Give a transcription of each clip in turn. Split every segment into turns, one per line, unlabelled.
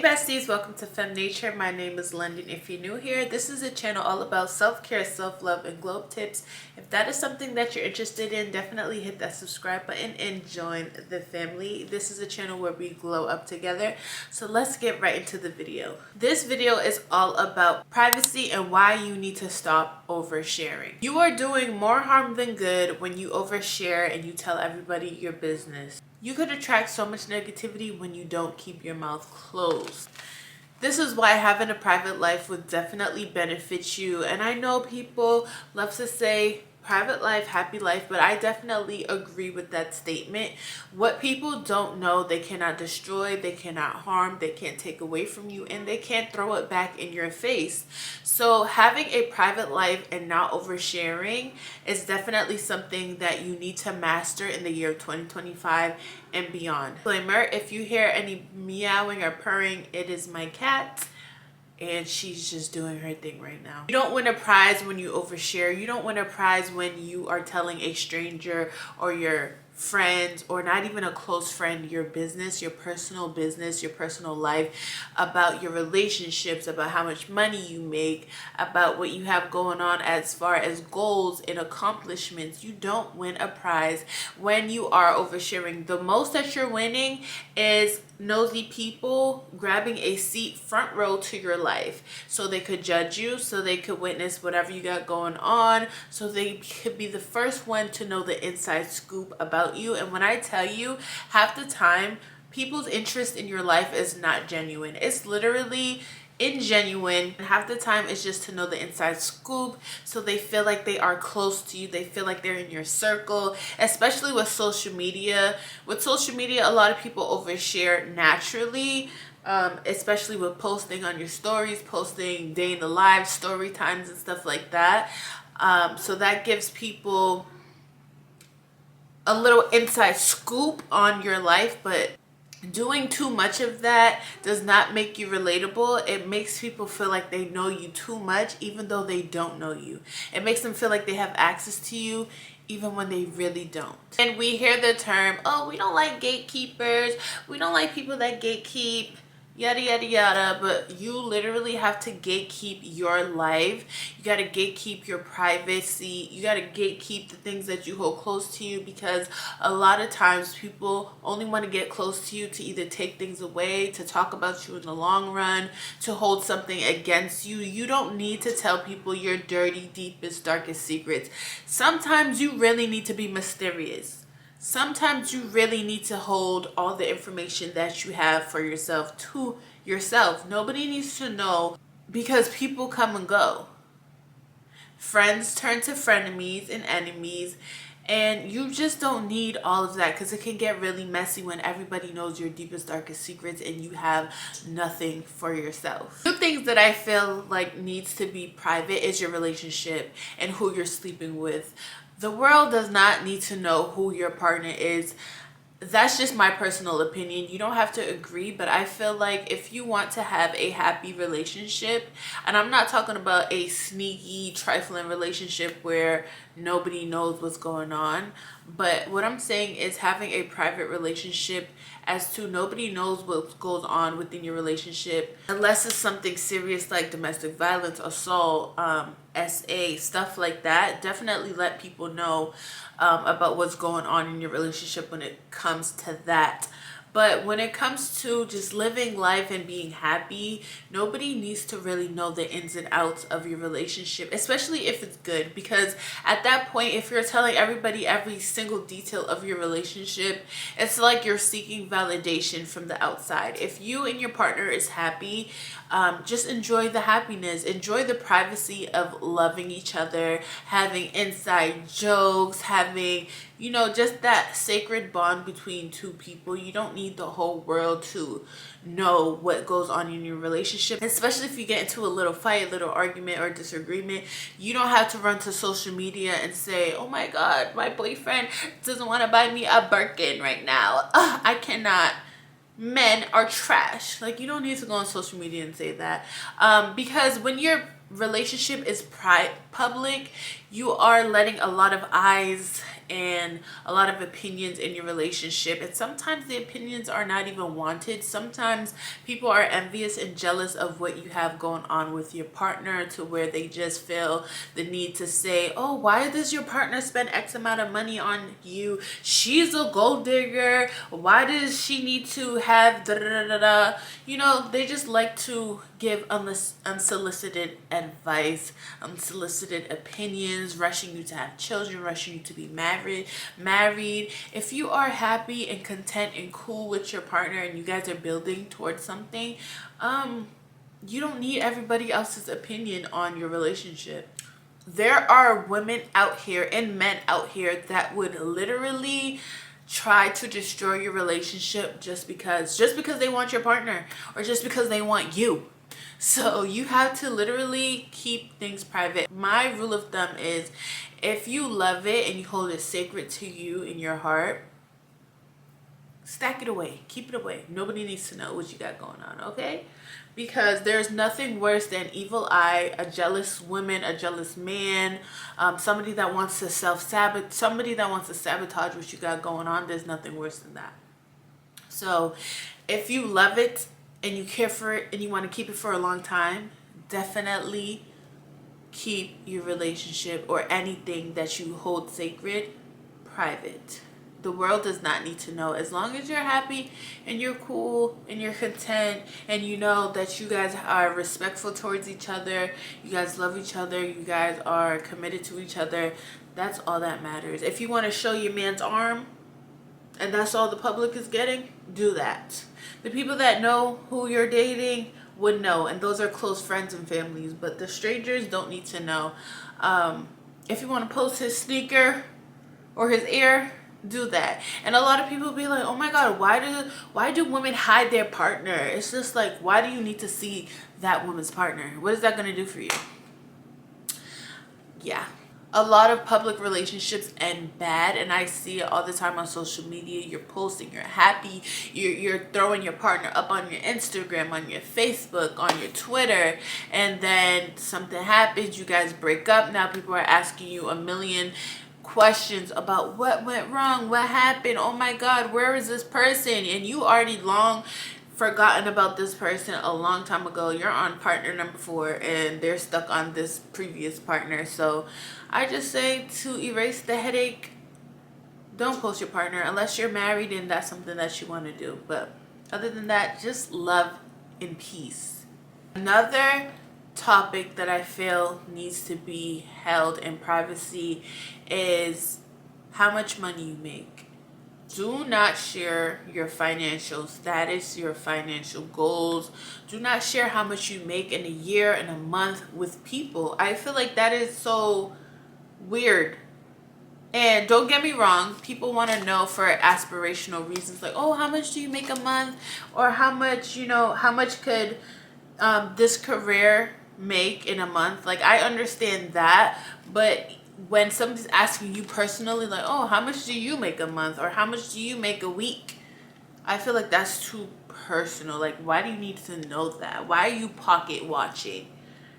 Hey besties, welcome to Fem Nature. My name is London. If you're new here, this is a channel all about self-care, self-love, and glow tips. If that is something that you're interested in, definitely hit that subscribe button and join the family. This is a channel where we glow up together. So let's get right into the video. This video is all about privacy and why you need to stop oversharing. You are doing more harm than good when you overshare and you tell everybody your business. You could attract so much negativity when you don't keep your mouth closed. This is why having a private life would definitely benefit you. And I know people love to say private life, happy life, but I definitely agree with that statement. What people don't know, they cannot destroy, they cannot harm, they can't take away from you, and they can't throw it back in your face. So having a private life and not oversharing is definitely something that you need to master in the year 2025 and beyond. Disclaimer, if you hear any meowing or purring, it is my cat. And she's just doing her thing right now. You don't win a prize when you overshare. You don't win a prize when you are telling a stranger or your friends or not even a close friend your business, your personal life, about your relationships, about how much money you make, about what you have going on as far as goals and accomplishments. You don't win a prize when you are oversharing. The most that you're winning is nosy people grabbing a seat front row to your life so they could judge you, so they could witness whatever you got going on, so they could be the first one to know the inside scoop about you. And when I tell you, half the time people's interest in your life is not genuine. It's literally ingenuine. And half the time it's just to know the inside scoop, so they feel like they are close to you, they feel like they're in your circle. Especially with social media, a lot of people overshare naturally, especially with posting on your stories, posting day in the life story times and stuff like that. So that gives people a little inside scoop on your life, but doing too much of that does not make you relatable. It makes people feel like they know you too much even though they don't know you. It makes them feel like they have access to you even when they really don't. And we hear the term, oh, we don't like gatekeepers, we don't like people that gatekeep, yada yada yada. But you literally have to gatekeep your life. You got to gatekeep your privacy. You got to gatekeep the things that you hold close to you, because a lot of times people only want to get close to you to either take things away, to talk about you in the long run, to hold something against you. You don't need to tell people your dirty, deepest, darkest secrets. Sometimes you really need to be mysterious. Sometimes you really need to hold all the information that you have for yourself to yourself. Nobody needs to know, because people come and go. Friends turn to frenemies and enemies, and you just don't need all of that, because it can get really messy when everybody knows your deepest, darkest secrets and you have nothing for yourself. Two things that I feel like needs to be private is your relationship and who you're sleeping with. The world does not need to know who your partner is. That's just my personal opinion. You don't have to agree, but I feel like if you want to have a happy relationship, and I'm not talking about a sneaky, trifling relationship where nobody knows what's going on, but what I'm saying is having a private relationship as to nobody knows what goes on within your relationship, unless it's something serious like domestic violence, assault, SA, stuff like that. Definitely let people know about what's going on in your relationship when it comes to that. But when it comes to just living life and being happy, nobody needs to really know the ins and outs of your relationship, especially if it's good. Because at that point, if you're telling everybody every single detail of your relationship, it's like you're seeking validation from the outside. If you and your partner is happy, just enjoy the happiness, enjoy the privacy of loving each other, having inside jokes, having, you know, just that sacred bond between two people. You don't need the whole world to know what goes on in your relationship, especially if you get into a little fight, a little argument or disagreement. You don't have to run to social media and say, oh my God, my boyfriend doesn't want to buy me a Birkin right now. I cannot. Men are trash. Like, you don't need to go on social media and say that, because when your relationship is public, you are letting a lot of eyes and a lot of opinions in your relationship, and sometimes the opinions are not even wanted. Sometimes people are envious and jealous of what you have going on with your partner, to where they just feel the need to say, oh, why does your partner spend X amount of money on you? She's a gold digger. Why does she need to have da da da da? You know, they just like to give unsolicited advice, unsolicited opinions, rushing you to have children, rushing you to be married. If you are happy and content and cool with your partner and you guys are building towards something, you don't need everybody else's opinion on your relationship. There are women out here and men out here that would literally try to destroy your relationship just because they want your partner, or just because they want you. So you have to literally keep things private. My rule of thumb is, if you love it and you hold it sacred to you in your heart, stack it away, keep it away. Nobody needs to know what you got going on, okay? Because there's nothing worse than evil eye, a jealous woman, a jealous man, somebody that wants to somebody that wants to sabotage what you got going on. There's nothing worse than that. So if you love it and you care for it and you want to keep it for a long time, definitely keep your relationship or anything that you hold sacred private. The world does not need to know. As long as you're happy and you're cool and you're content and you know that you guys are respectful towards each other, you guys love each other, you guys are committed to each other, that's all that matters. If you want to show your man's arm and that's all the public is getting, do that. The people that know who you're dating would know, and those are close friends and families, but the strangers don't need to know. If you want to post his sneaker or his ear, do that. And a lot of people be like, oh my god, why do women hide their partner? It's just like, why do you need to see that woman's partner? What is that going to do for you? Yeah, a lot of public relationships end bad, and I see it all the time on social media. You're posting, you're happy, you're throwing your partner up on your Instagram, on your Facebook, on your Twitter, and then something happens, you guys break up. Now people are asking you a million questions about what went wrong, what happened, oh my god, where is this person? And you already long forgotten about this person a long time ago. You're on partner number 4 and they're stuck on this previous partner. So I just say, to erase the headache, don't post your partner unless you're married and that's something that you want to do. But other than that, just love in peace. Another topic that I feel needs to be held in privacy is how much money you make. Do not share your financial status, your financial goals. Do not share how much you make in a year, in a month with people. I feel like that is so weird. And don't get me wrong, people want to know for aspirational reasons, like, oh, how much do you make a month? Or how much, how much could this career make in a month? Like, I understand that, but when somebody's asking you personally, like, oh, how much do you make a month, or how much do you make a week, I feel like that's too personal. Like, why do you need to know that? Why are you pocket watching?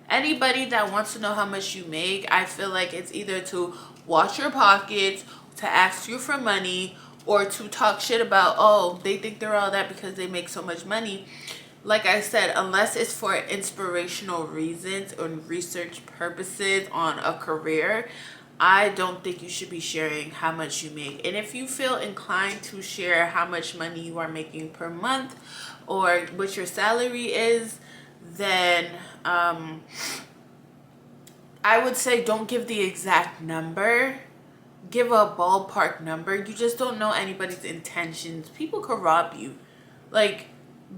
Anybody that wants to know how much you make, I feel like it's either to watch your pockets, to ask you for money, or to talk shit about, oh, they think they're all that because they make so much money. Like I said, unless it's for inspirational reasons or research purposes on a career, I don't think you should be sharing how much you make. And if you feel inclined to share how much money you are making per month or what your salary is, then I would say don't give the exact number. Give a ballpark number. You just don't know anybody's intentions. People could rob you. Like,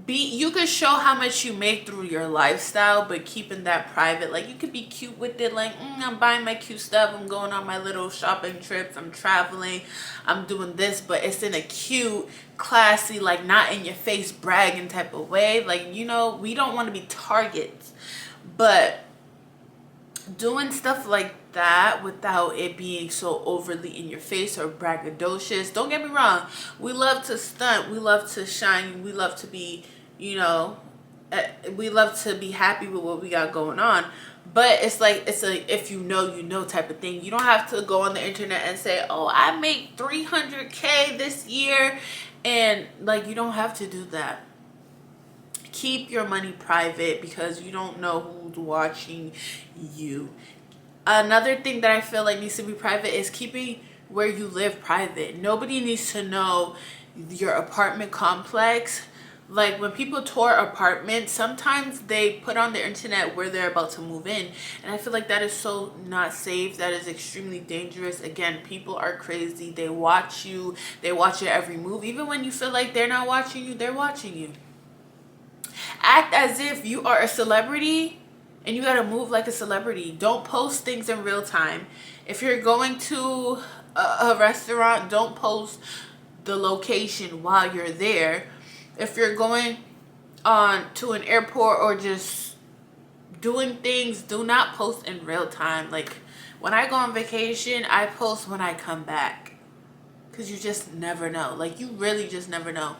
you could show how much you make through your lifestyle, but keeping that private. Like, you could be cute with it, like, I'm buying my cute stuff, I'm going on my little shopping trips, I'm traveling, I'm doing this, but it's in a cute, classy, like, not in your face bragging type of way. Like, we don't want to be targets, but doing stuff like that without it being so overly in your face or braggadocious. Don't get me wrong, we love to stunt, we love to shine, we love to be, we love to be happy with what we got going on, But it's like, it's a if you know, you know type of thing. You don't have to go on the internet and say, oh, I make 300K this year. And like, you don't have to do that. Keep your money private because you don't know who's watching you. Another thing that I feel like needs to be private is keeping where you live private. Nobody needs to know your apartment complex. Like when people tour apartments, sometimes they put on the internet where they're about to move in, and I feel like that is so not safe. That is extremely dangerous. Again, people are crazy. They watch you, they watch your every move. Even when you feel like they're not watching you, they're watching you. Act as if you are a celebrity and you gotta move like a celebrity. Don't post things in real time. If you're going to a restaurant, don't post the location while you're there. If you're going on to an airport or just doing things, do not post in real time. Like when I go on vacation, I post when I come back, because you just never know. Like you really just never know.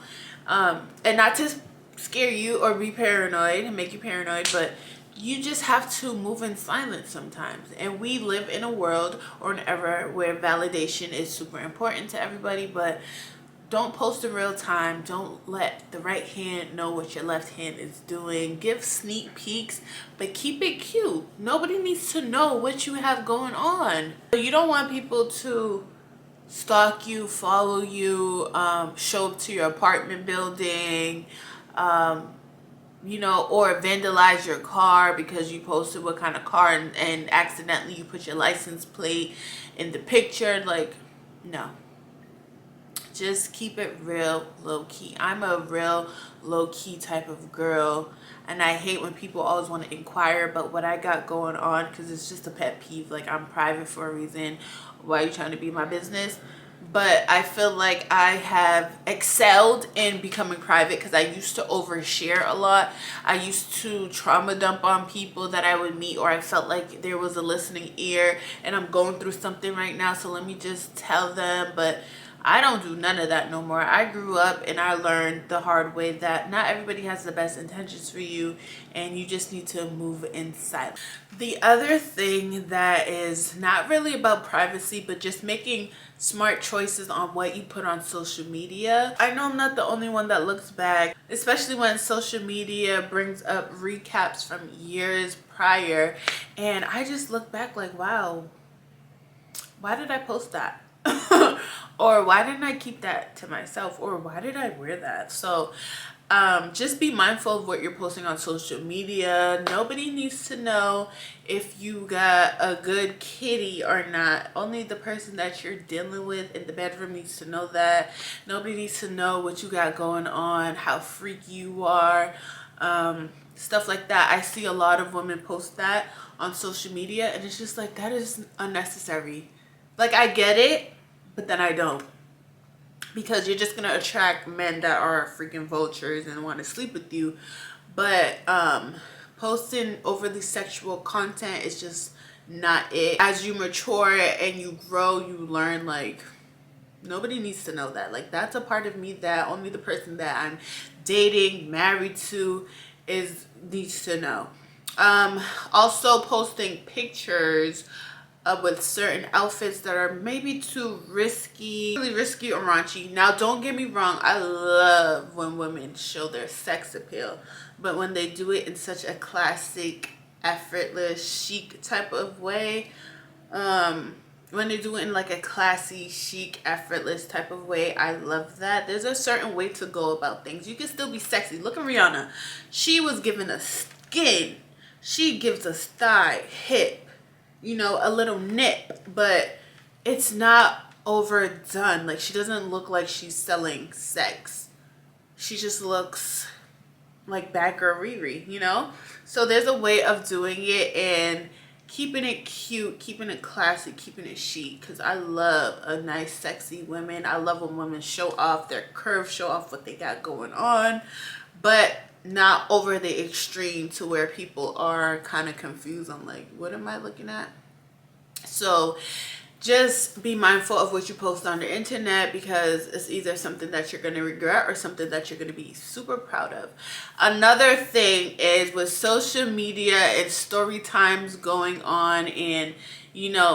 And not to scare you or be paranoid and make you paranoid, but you just have to move in silence sometimes. And we live in a world or an era where validation is super important to everybody, but don't post in real time. Don't let the right hand know what your left hand is doing. Give sneak peeks, but keep it cute. Nobody needs to know what you have going on. You don't want people to stalk you, follow you, show up to your apartment building, you know, or vandalize your car because you posted what kind of car, and accidentally you put your license plate in the picture. Like, no. Just keep it real low key. I'm a real low key type of girl, and I hate when people always want to inquire about what I got going on, because it's just a pet peeve. Like, I'm private for a reason. Why are you trying to be my business? But I feel like I have excelled in becoming private because I used to overshare a lot. I used to trauma dump on people that I would meet, or I felt like there was a listening ear and I'm going through something right now, so let me just tell them. But I don't do none of that no more. I grew up and I learned the hard way that not everybody has the best intentions for you, and you just need to move in silence. The other thing that is not really about privacy, but just making smart choices on what you put on social media. I know I'm not the only one that looks back, especially when social media brings up recaps from years prior, and I just look back like, wow, why did I post that? Or why didn't I keep that to myself? Or why did I wear that? So just be mindful of what you're posting on social media. Nobody needs to know if you got a good kitty or not. Only the person that you're dealing with in the bedroom needs to know that. Nobody needs to know what you got going on, how freaky you are, stuff like that. I see a lot of women post that on social media, and it's just like, that is unnecessary. Like, I get it, but then I don't. Because you're just going to attract men that are freaking vultures and want to sleep with you. But posting overly sexual content is just not it. As you mature and you grow, you learn, like, nobody needs to know that. Like, that's a part of me that only the person that I'm dating, married to, needs to know. Also posting pictures with certain outfits that are maybe too risky, really risky or raunchy. Now, don't get me wrong, I love when women show their sex appeal, but when they do it in such a classic, effortless, chic type of way, when they do it in like a classy, chic, effortless type of way, I love that. There's a certain way to go about things. You can still be sexy. Look at Rihanna. She was given a skin. She gives us thigh, hip, you know, a little nip, but it's not overdone. Like, she doesn't look like she's selling sex. She just looks like bad girl Riri, you know? So there's a way of doing it and keeping it cute, keeping it classy, keeping it chic, because I love a nice, sexy women. I love when women show off their curves, show off what they got going on, but not over the extreme to where people are kind of confused on like, what am I looking at? So just be mindful of what you post on the internet, because it's either something that you're going to regret or something that you're going to be super proud of. Another thing is with social media and story times going on, and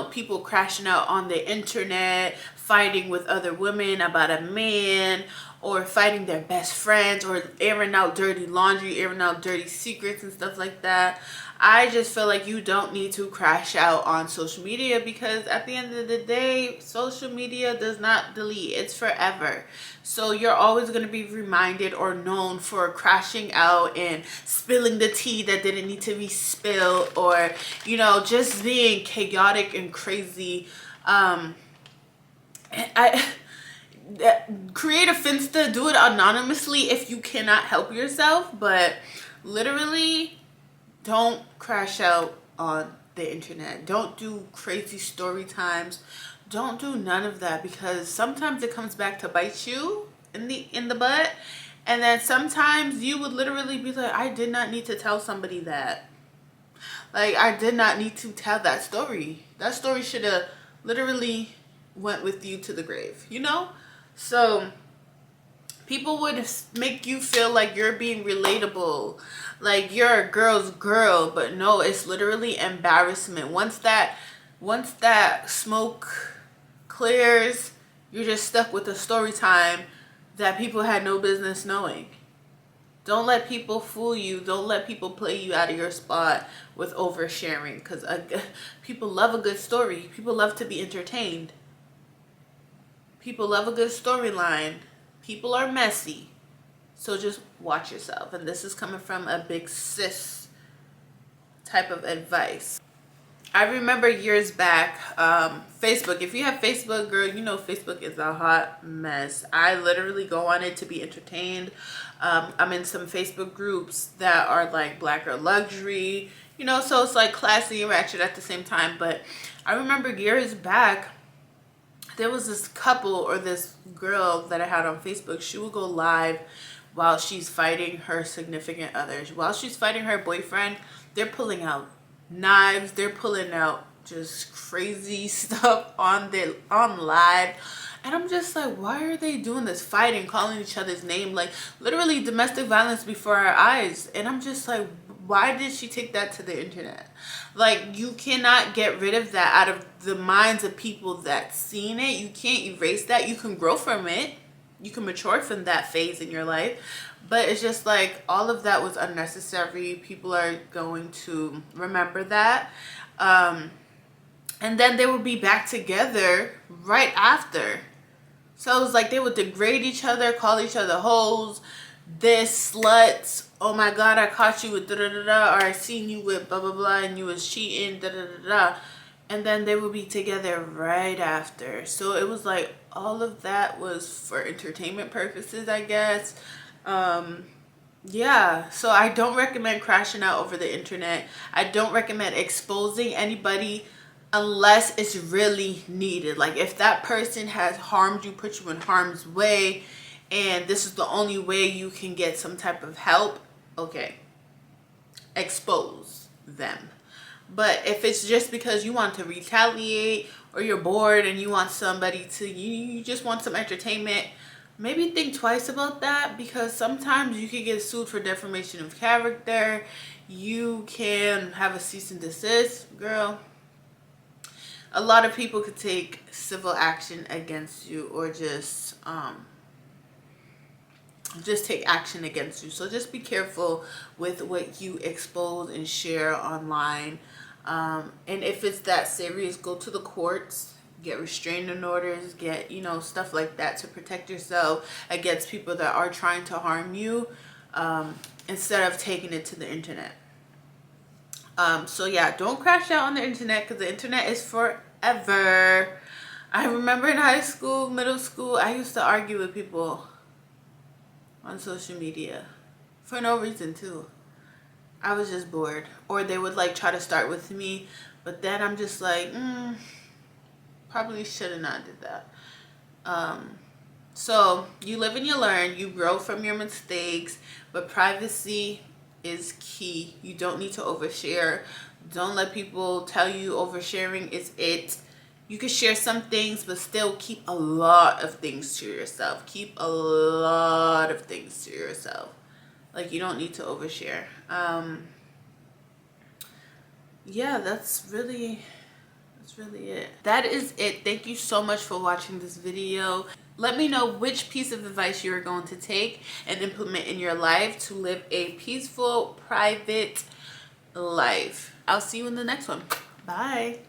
people crashing out on the internet, fighting with other women about a man, or fighting their best friends, or airing out dirty laundry, airing out dirty secrets and stuff like that. I just feel like you don't need to crash out on social media, because at the end of the day, social media does not delete. It's forever. So you're always going to be reminded or known for crashing out and spilling the tea that didn't need to be spilled, or, just being chaotic and crazy. Create a Finsta, do it anonymously if you cannot help yourself, but literally don't crash out on the internet. Don't do crazy story times. Don't do none of that, because sometimes it comes back to bite you in the butt. And then sometimes you would literally be like, I did not need to tell somebody that. Like, I did not need to tell that story. That story should have literally went with you to the grave, So people would make you feel like you're being relatable, like you're a girl's girl, but no, it's literally embarrassment. Once that smoke clears, you're just stuck with a story time that people had no business knowing. Don't let people fool you. Don't let people play you out of your spot with oversharing, because people love a good story. People love to be entertained. People love a good storyline. People are messy. So just watch yourself. And this is coming from a big sis type of advice. I remember years back, Facebook. If you have Facebook, girl, Facebook is a hot mess. I literally go on it to be entertained. I'm in some Facebook groups that are like Black Girl Luxury, so it's like classy and ratchet at the same time. But I remember years back, there was this couple or this girl that I had on Facebook. She would go live while she's fighting her significant others. While she's fighting her boyfriend, they're pulling out knives. They're pulling out just crazy stuff on live. And I'm just like, why are they doing this? Fighting, calling each other's name, like literally domestic violence before our eyes. And I'm just like, why did she take that to the internet? Like, you cannot get rid of that out of the minds of people that seen it. You can't erase that. You can grow from it. You can mature from that phase in your life. But it's just like, all of that was unnecessary. People are going to remember that. And then they would be back together right after. So it was like they would degrade each other, call each other hoes, this, sluts, oh my god, I caught you with da-da-da-da, or I seen you with blah blah blah and you was cheating, da-da-da-da. And then they would be together right after. So it was like, all of that was for entertainment purposes, I guess. Yeah, so I don't recommend crashing out over the internet. I don't recommend exposing anybody unless it's really needed. Like, if that person has harmed you, put you in harm's way, and this is the only way you can get some type of help, okay, expose them. But if it's just because you want to retaliate, or you're bored and you want somebody to, you just want some entertainment, maybe think twice about that, because sometimes you can get sued for defamation of character. You can have a cease and desist, girl. A lot of people could take civil action against you, or just take action against you. So just be careful with what you expose and share online. And if it's that serious, go to the courts, get restraining orders, get, stuff like that to protect yourself against people that are trying to harm you, instead of taking it to the internet. So yeah, don't crash out on the internet, because the internet is forever. I remember in high school, middle school, I used to argue with people on social media for no reason too. I was just bored, or they would like try to start with me, but then I'm just like, probably should have not did that. So you live and you learn, you grow from your mistakes, but privacy is key. You don't need to overshare. Don't let people tell you oversharing is it. You can share some things, but still keep a lot of things to yourself. Keep a lot of things to yourself. Like, you don't need to overshare. Yeah, that's really it. That is it. Thank you so much for watching this video. Let me know which piece of advice you are going to take and implement in your life to live a peaceful, private life. I'll see you in the next one. Bye.